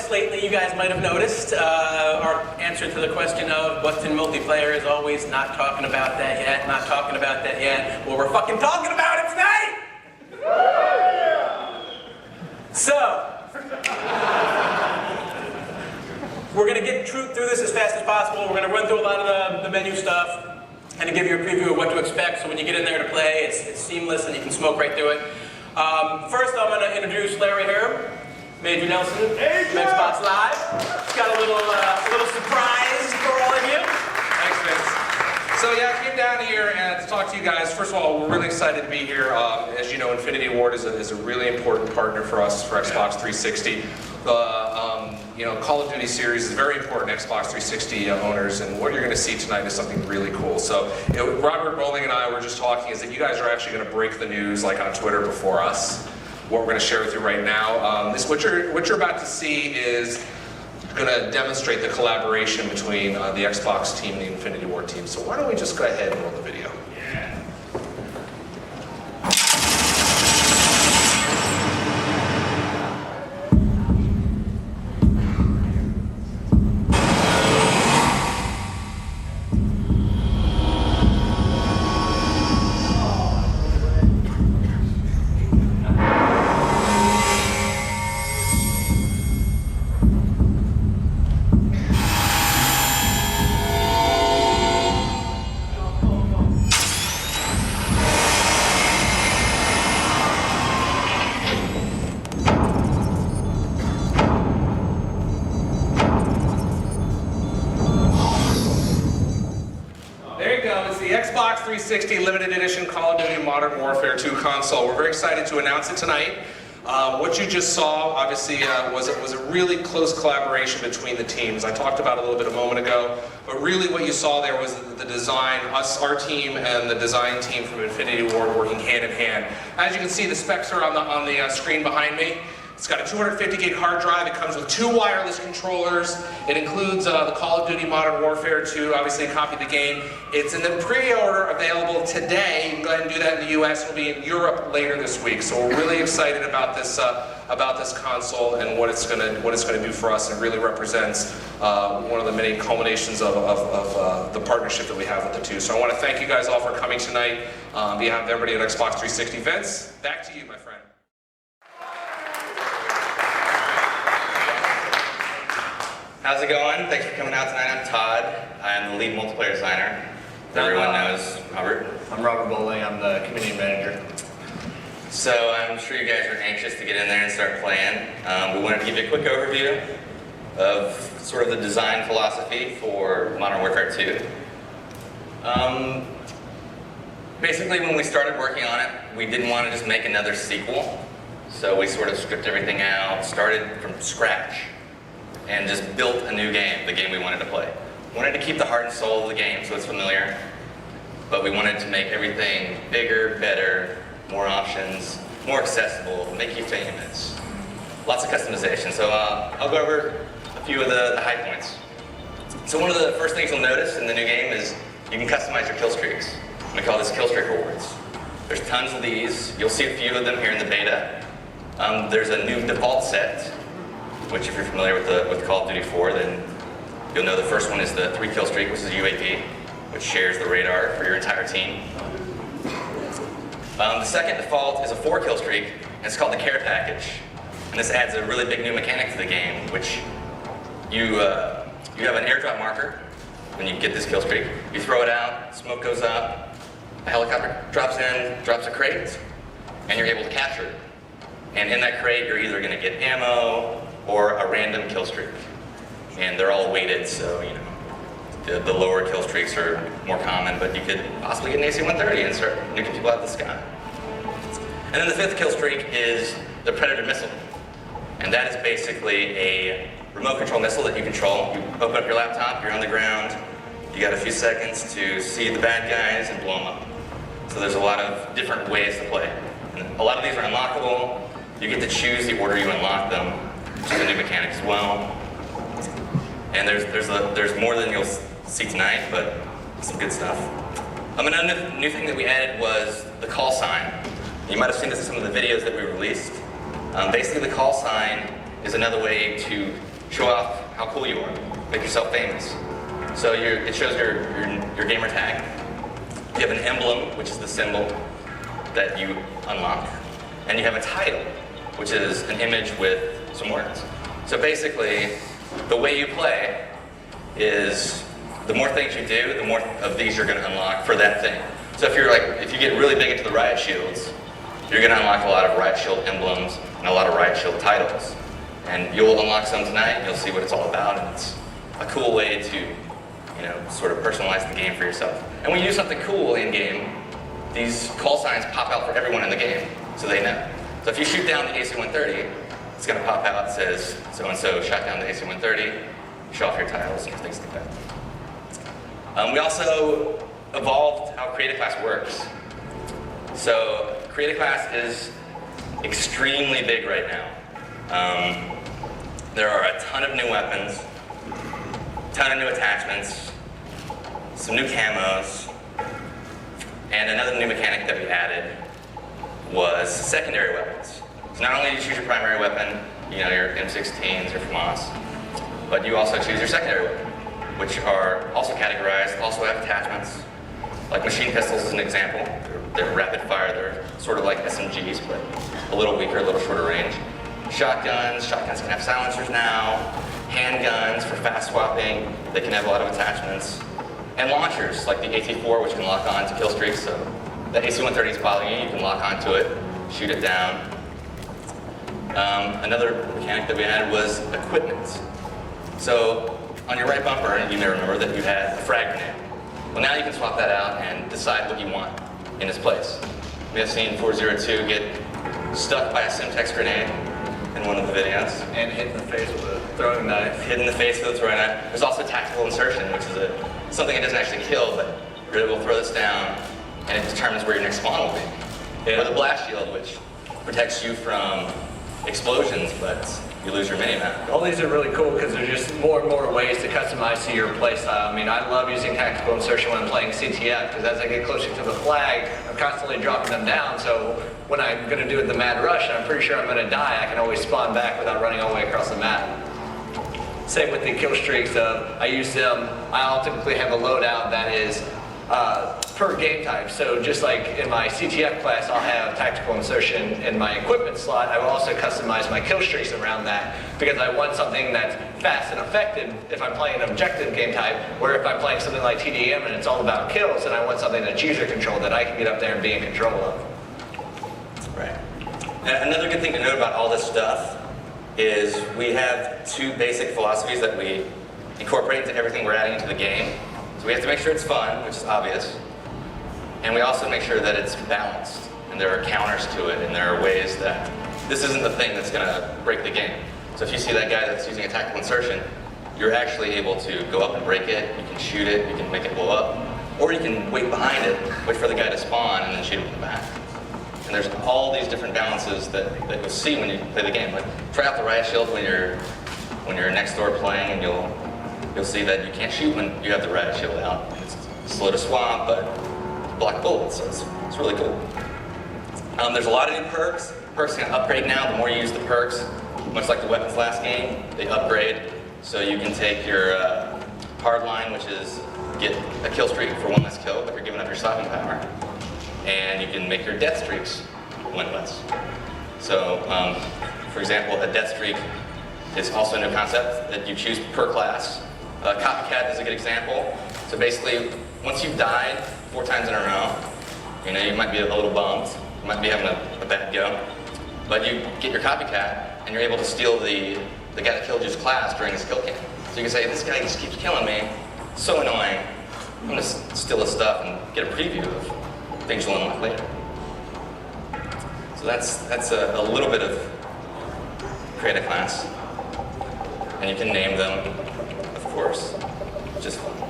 us lately, you guys might have noticed, our answer to the question of what's in multiplayer is always not talking about that yet, not talking about that yet. Well, we're fucking talking about it tonight! So, we're going to get through this as fast as possible. We're going to run through a lot of the menu stuff and to give you a preview of what to expect, so when you get in there to play, it's seamless and you can smoke right through it. First, I'm going to introduce Larry here, Major Nelson from Xbox Live. He's got a little surprise for all of you. Thanks, Vince. So yeah, I came down here and to talk to you guys. First of all, we're really excited to be here. As you know, Infinity Ward is a really important partner for us for Xbox 360. Call of Duty series is very important to Xbox 360 owners, and what you're going to see tonight is something really cool. So, Robert Bowling and I were just talking is that you guys are actually going to break the news like on Twitter before us. What we're going to share with you right now, what you're about to see is going to demonstrate the collaboration between the Xbox team and the Infinity Ward team. So why don't we just go ahead and roll the video? Xbox 360 limited edition Call of Duty Modern Warfare 2 console. We're very excited to announce it tonight. What you just saw, obviously, was a really close collaboration between the teams. I talked about it a little bit a moment ago, but really what you saw there was the design, our team and the design team from Infinity Ward working hand in hand. As you can see, the specs are on the screen behind me. It's got a 250 gig hard drive. It comes with 2 wireless controllers. It includes the Call of Duty Modern Warfare 2, obviously a copy of the game. It's in the pre-order available today. You can go ahead and do that in the US. It'll be in Europe later this week. So we're really excited about this console and what it's gonna do for us. It really represents one of the many culminations of the partnership that we have with the two. So I want to thank you guys all for coming tonight on behalf of everybody at Xbox 360. Vince, back to you, my friend. How's it going? Thanks for coming out tonight. I'm Todd. I'm the lead multiplayer designer. Everyone knows Robert. I'm Robert Bowling. I'm the community manager. So I'm sure you guys are anxious to get in there and start playing. We wanted to give you a quick overview of sort of the design philosophy for Modern Warfare 2. Basically, when we started working on it, we didn't want to just make another sequel. So we sort of stripped everything out, started from scratch, and just built a new game, the game we wanted to play. We wanted to keep the heart and soul of the game so it's familiar, but we wanted to make everything bigger, better, more options, more accessible, make you famous. Lots of customization, so I'll go over a few of the high points. So one of the first things you'll notice in the new game is you can customize your kill streaks. We call this kill streak rewards. There's tons of these. You'll see a few of them here in the beta. There's a new default set, which if you're familiar with Call of Duty 4, then you'll know the first one is the 3 kill streak, which is UAV, which shares the radar for your entire team. The second default is a 4 kill streak, and it's called the care package. And this adds a really big new mechanic to the game, which you have an airdrop marker when you get this kill streak. You throw it out, smoke goes up, a helicopter drops in, drops a crate, and you're able to capture it. And in that crate, you're either going to get ammo or a random kill streak. And they're all weighted, so the lower kill streaks are more common, but you could possibly get an AC-130 and start nuking people out of the sky. And then the 5th kill streak is the Predator missile. And that is basically a remote control missile that you control. You open up your laptop, you're on the ground, you got a few seconds to see the bad guys and blow them up. So there's a lot of different ways to play. And a lot of these are unlockable. You get to choose the order you unlock them, which is a new mechanic as well. And there's more than you'll see tonight, but some good stuff. Another new thing that we added was the call sign. You might have seen this in some of the videos that we released. Basically, the call sign is another way to show off how cool you are, make yourself famous. So it shows your gamer tag. You have an emblem, which is the symbol that you unlock. And you have a title, which is an image with some words. So basically, the way you play is the more things you do, the more of these you're going to unlock for that thing. So if you get really big into the riot shields, you're going to unlock a lot of riot shield emblems and a lot of riot shield titles. And you'll unlock some tonight, and you'll see what it's all about, and it's a cool way to, sort of personalize the game for yourself. And when you do something cool in game, these call signs pop out for everyone in the game, so they know. So if you shoot down the AC-130, it's going to pop out, it says, so-and-so shot down the AC-130, show off your titles and things like that. We also evolved how Creative Class works. So Creative Class is extremely big right now. There are a ton of new weapons, a ton of new attachments, some new camos, and another new mechanic that we added was secondary weapons. So not only do you choose your primary weapon, your M16s or FAMAS, but you also choose your secondary weapon, which are also categorized, also have attachments. Like machine pistols is an example. They're rapid fire, they're sort of like SMGs, but a little weaker, a little shorter range. Shotguns can have silencers now. Handguns for fast swapping, they can have a lot of attachments. And launchers, like the AT-4, which can lock on to kill streaks, so the AC-130 is bothering you, you can lock onto it, shoot it down. Another mechanic that we added was equipment. So on your right bumper, you may remember that you had a frag grenade. Well, now you can swap that out and decide what you want in its place. We have seen 402 get stuck by a Simtex grenade in one of the videos. And hit in the face with a throwing knife. Hit in the face with a throwing knife. There's also tactical insertion, which is something that doesn't actually kill, but you're able to throw this down and it determines where your next spawn will be. Yeah. Or the blast shield, which protects you from explosions, but you lose your mini-map. All these are really cool because there's just more and more ways to customize to your playstyle. I mean, I love using tactical insertion when I'm playing CTF because as I get closer to the flag, I'm constantly dropping them down. So when I'm going to do the mad rush and I'm pretty sure I'm going to die, I can always spawn back without running all the way across the map. Same with the kill streaks. I use them. I'll typically have a loadout that is per game type. So just like in my CTF class, I'll have tactical insertion in my equipment slot. I will also customize my kill streaks around that because I want something that's fast and effective if I'm playing an objective game type, where if I'm playing something like TDM and it's all about kills, then I want something that's user control that I can get up there and be in control of. Right. And another good thing to note about all this stuff is we have two basic philosophies that we incorporate into everything we're adding into the game. So we have to make sure it's fun, which is obvious, and we also make sure that it's balanced, and there are counters to it, and there are ways that this isn't the thing that's going to break the game. So if you see that guy that's using a tactical insertion, you're actually able to go up and break it, you can shoot it, you can make it blow up, or you can wait behind it, wait for the guy to spawn, and then shoot him in the back. And there's all these different balances that you'll see when you play the game. Like try out the riot shield when you're next door playing, and you'll see that you can't shoot when you have the riot shield out. It's slow to swap, but block bullets, so it's really cool. There's a lot of new perks. Perks can upgrade now. The more you use the perks, much like the weapons last game, they upgrade. So you can take your hard line, which is get a kill streak for one less kill, but you're giving up your stopping power. And you can make your death streaks one less. So, for example, a death streak is also a new concept that you choose per class. Copycat is a good example. So basically, once you've died 4 times in a row, you might be a little bummed, you might be having a bad go, but you get your copycat and you're able to steal the guy that killed you's class during his kill cam. So you can say, this guy just keeps killing me, so annoying, I'm gonna steal his stuff and get a preview of things you'll unlock later. So that's a little bit of create a class, and you can name them, of course, just fun.